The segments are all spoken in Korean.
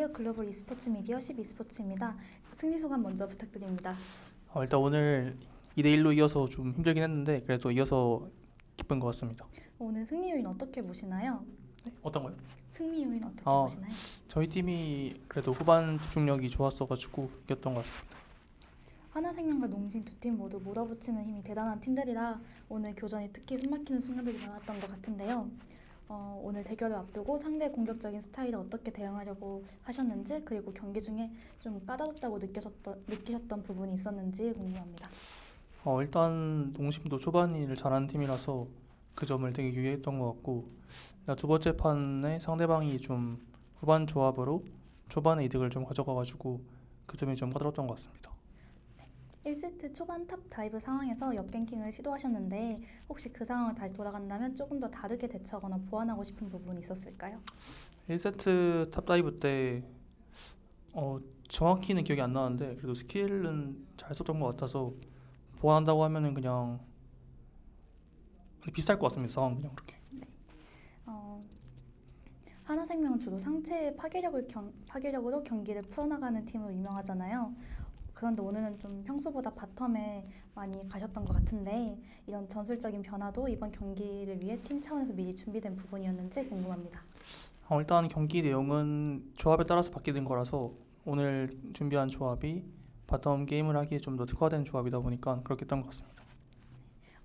안녕하세요. 글로벌 e스포츠 미디어 12스포츠입니다. 승리 소감 먼저 부탁드립니다. 일단 오늘 2대1로 이어서 좀 힘들긴 했는데 그래도 이어서 기쁜 것 같습니다. 오늘 승리 요인 어떻게 보시나요? 어떤 거요? 승리 요인 어떻게 아, 보시나요? 저희 팀이 그래도 후반 집중력이 좋았어가지고 이겼던 것 같습니다. 하나생명과 농심 두 팀 모두 몰아붙이는 힘이 대단한 팀들이라 오늘 교전이 특히 숨막히는 순간들이 많았던 것 같은데요. 오늘 대결을 앞두고 상대의 공격적인 스타일에 어떻게 대응하려고 하셨는지, 그리고 경기 중에 좀 까다롭다고 느끼셨던 부분이 있었는지 궁금합니다. 일단 농심도 초반 일을 잘하는 팀이라서 그 점을 되게 유의했던 것 같고, 두 번째 판에 상대방이 좀 후반 조합으로 초반에 이득을 좀 가져가가지고 그 점이 좀 까다롭던 것 같습니다. 1세트 초반 탑 다이브 상황에서 역갱킹을 시도하셨는데 혹시 그 상황을 다시 돌아간다면 조금 더 다르게 대처하거나 보완하고 싶은 부분이 있었을까요? 1세트 탑다이브 때 정확히는 기억이 안 나는데 그래도 스킬은 잘 썼던 것 같아서 보완한다고 하면은 그냥 비슷할 것 같습니다. 상황 그냥 그렇게. 어, 하나생명은 주로 상체의 파괴력으로 경기를 풀어나가는 팀으로 유명하잖아요. 그런데 오늘은 좀 평소보다 바텀에 많이 가셨던 것 같은데 이런 전술적인 변화도 이번 경기를 위해 팀 차원에서 미리 준비된 부분이었는지 궁금합니다. 일단 경기 내용은 조합에 따라서 바뀌는 거라서 오늘 준비한 조합이 바텀 게임을 하기에 좀 더 특화된 조합이다 보니까 그렇게 했던 것 같습니다.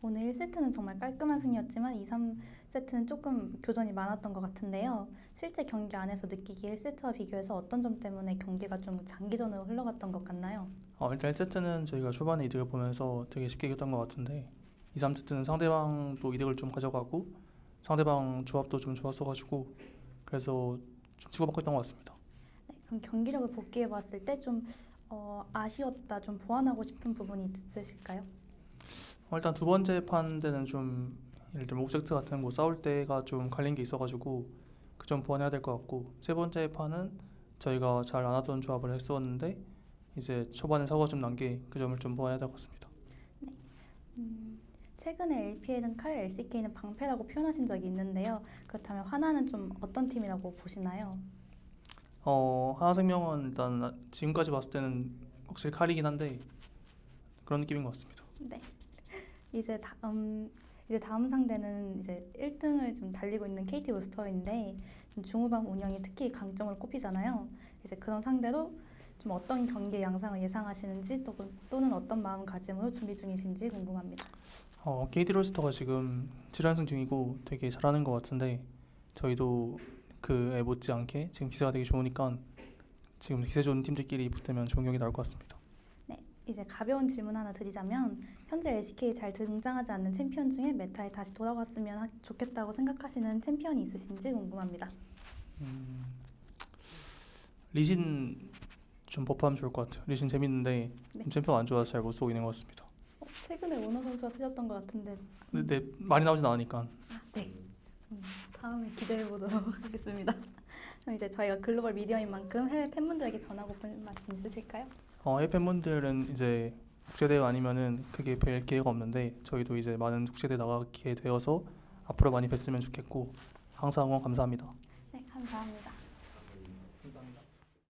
오늘 1세트는 정말 깔끔한 승리였지만 2, 3세트는 조금 교전이 많았던 것 같은데요. 실제 경기 안에서 느끼기에 1세트와 비교해서 어떤 점 때문에 경기가 좀 장기전으로 흘러갔던 것 같나요? 일단 1세트는 저희가 초반에 이득을 보면서 되게 쉽게 이겼던 것 같은데 2, 3세트는 상대방도 이득을 좀 가져가고 상대방 조합도 좀 좋았어가지고 그래서 좀 치고받고 있던 것 같습니다. 네, 그럼 경기력을 복귀해 봤을 때 좀 아쉬웠다, 좀 보완하고 싶은 부분이 있으실까요? 일단 두 번째 판 때는 좀 예를 들면 오브젝트 같은 거 싸울 때가 좀 갈린 게 있어가지고 그 점 보완해야 될 것 같고, 세 번째 판은 저희가 잘 안 하던 조합을 했었는데 이제 초반에 사고가 좀 난 게 그 점을 좀 보완해야 될 것 같습니다. 네. 최근에 LPL은 칼, LCK는 방패라고 표현하신 적이 있는데요. 그렇다면 하나는 좀 어떤 팀이라고 보시나요? 하나생명은 일단 지금까지 봤을 때는 확실히 칼이긴 한데 그런 느낌인 것 같습니다. 네. 이제 다음 상대는 이제 1등을 좀 달리고 있는 KT 로스터인데 중후반 운영이 특히 강점으로 꼽히잖아요. 이제 그런 상대로 좀 어떤 경기 양상을 예상하시는지 또는 어떤 마음가짐으로 준비 중이신지 궁금합니다. KT 롤스터가 지금 7연승 중이고 되게 잘하는 것 같은데 저희도 그에 못지않게 지금 기세가 되게 좋으니까 지금 기세 좋은 팀들끼리 붙으면 좋은 경기 나올 것 같습니다. 네, 이제 가벼운 질문 하나 드리자면 현재 LCK 잘 등장하지 않는 챔피언 중에 메타에 다시 돌아왔으면 좋겠다고 생각하시는 챔피언이 있으신지 궁금합니다. 리신 좀 버프하면 좋을 것 같아요. 리신 재밌는데 네. 챔피언 안 좋아서 잘 못 쓰고 있는 것 같습니다. 최근에 오너 선수가 쓰셨던 것 같은데. 근데 많이 나오진 않으니까. 네. 다음에 기대해 보도록 하겠습니다. 그럼 이제 저희가 글로벌 미디어인 만큼 해외 팬분들에게 전하고 싶은 말씀 있으실까요? 해외 팬분들은 이제 국제대회 아니면은 크게 뵐 기회가 없는데 저희도 이제 많은 국제대회 나가게 되어서 앞으로 많이 뵀으면 좋겠고 항상 응원 감사합니다. 네, 감사합니다.